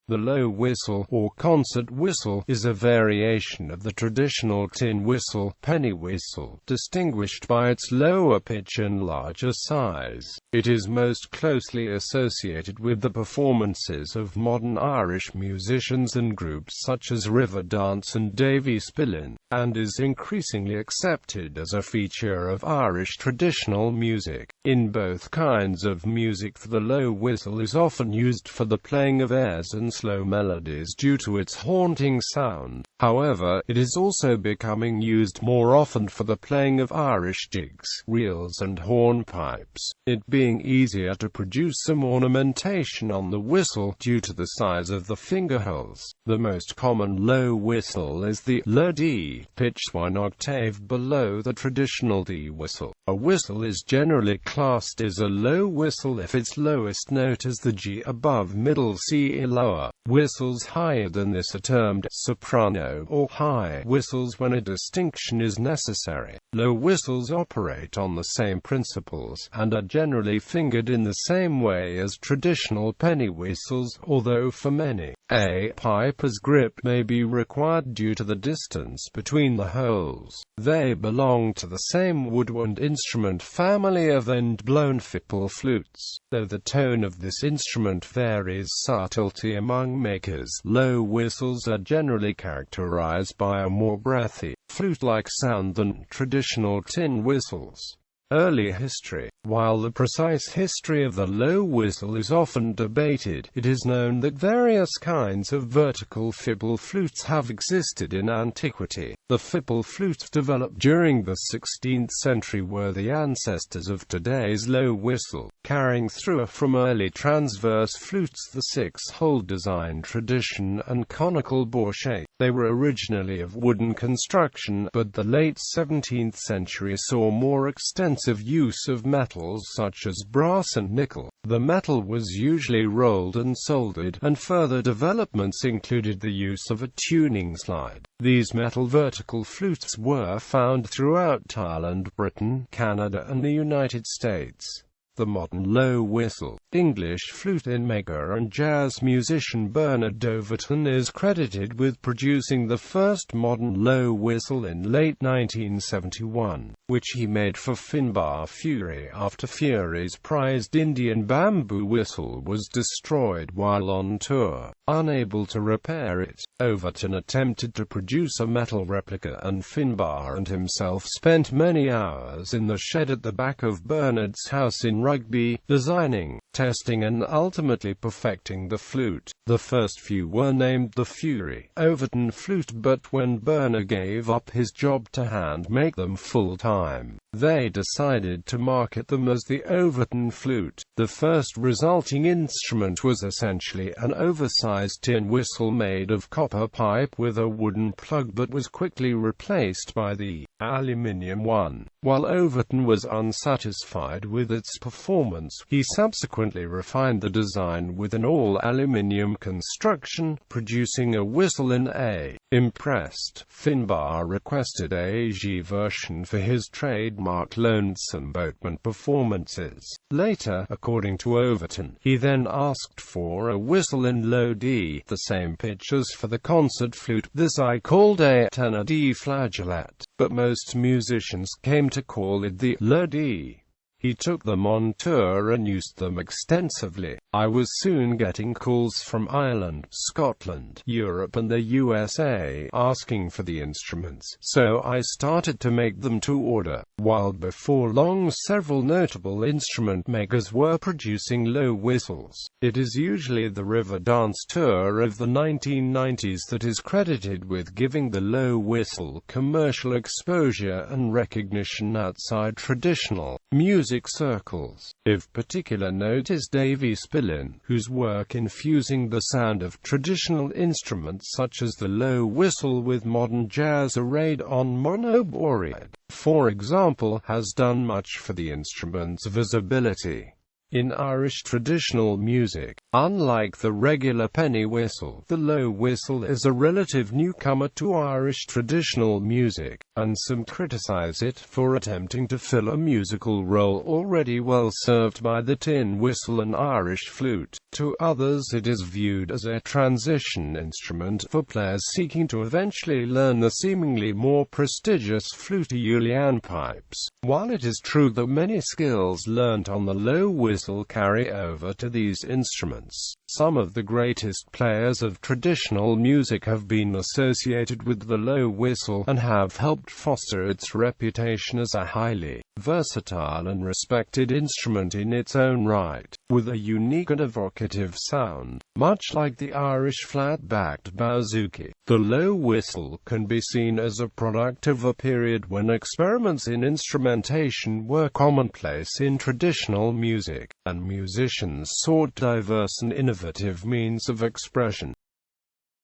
The low whistle, or concert whistle, is a variation of the traditional tin whistle, pennywhistle, distinguished by its lower pitch and larger size. It is most closely associated with the performances of modern Irish musicians and groups such as Riverdance and Davy Spillane, and is increasingly accepted as a feature of Irish traditional music. In both kinds of music, the low whistle is often used for the playing of airs and slow melodies due to its haunting sound. However, it is also becoming used more often for the playing of Irish jigs, reels and hornpipes, it being easier to produce some ornamentation on the whistle due to the size of the finger holes. The most common low whistle is the melodies, pitched 1 octave below the traditional D whistle. A whistle is generally classed as a low whistle if its lowest note is the G above, middle C lower. Whistles higher than this are termed soprano or high whistles when a distinction is necessary. Low whistles operate on the same principles, and are generally fingered in the same way as traditional penny whistles, although for many, a piper's grip may be required due to the distance between the holes. They belong to the same woodwind instrument family of end-blown fipple flutes, though the tone of this instrument varies subtly among makers. Low whistles are generally characterized by a more breathy, flute-like sound than traditional tin whistles. Early history. While the precise history of the low whistle is often debated, it is known that various kinds of vertical fipple flutes have existed in antiquity. The fipple flutes developed during the 16th century were the ancestors of today's low whistle, carrying through from early transverse flutes the 6-hole design tradition and conical bore shape. They were originally of wooden construction, but the late 17th century saw more extensive use of metals such as brass and nickel. The metal was usually rolled and soldered, and further developments included the use of a tuning slide. These metal vertical flutes were found throughout Ireland, Britain, Canada, and the United States. The modern low whistle. English flute maker and jazz musician Bernard Overton is credited with producing the first modern low whistle in late 1971, which he made for Finbar Furey after Furey's prized Indian bamboo whistle was destroyed while on tour. Unable to repair it, Overton attempted to produce a metal replica, and Finbar and himself spent many hours in the shed at the back of Bernard's house in Rugby, designing, testing and ultimately perfecting the flute. The first few were named the Furey Overton flute, but when Bernard gave up his job to hand make them full-time, they decided to market them as the Overton flute. The first resulting instrument was essentially an oversized tin whistle made of copper pipe with a wooden plug, but was quickly replaced by the aluminium one. While Overton was unsatisfied with its performance, he subsequently refined the design with an all-aluminium construction, producing a whistle in A. Impressed, Finbar requested a G version for his trademark Lonesome Boatman performances. Later, according to Overton, he then asked for a whistle in low D, the same pitch as for the concert flute. This I called a tenor D flageolet, but most musicians came to call it the low D. He took them on tour and used them extensively. I was soon getting calls from Ireland, Scotland, Europe and the USA asking for the instruments, so I started to make them to order. While before long several notable instrument makers were producing low whistles. It is usually the Riverdance tour of the 1990s that is credited with giving the low whistle commercial exposure and recognition outside traditional music circles. Of particular note is Davy Spillane, whose work in fusing the sound of traditional instruments such as the low whistle with modern jazz arrayed on monoboard, for example, has done much for the instrument's visibility. In Irish traditional music, unlike the regular penny whistle, the low whistle is a relative newcomer to Irish traditional music, and some criticize it for attempting to fill a musical role already well served by the tin whistle and Irish flute. To others it is viewed as a transition instrument for players seeking to eventually learn the seemingly more prestigious fluty hornpipes. While it is true that many skills learnt on the low whistle carry over to these instruments, some of the greatest players of traditional music have been associated with the low whistle, and have helped foster its reputation as a highly versatile and respected instrument in its own right, with a unique and evocative sound. Much like the Irish flat-backed bouzouki, the low whistle can be seen as a product of a period when experiments in instrumentation were commonplace in traditional music, and musicians sought diverse and innovative means of expression.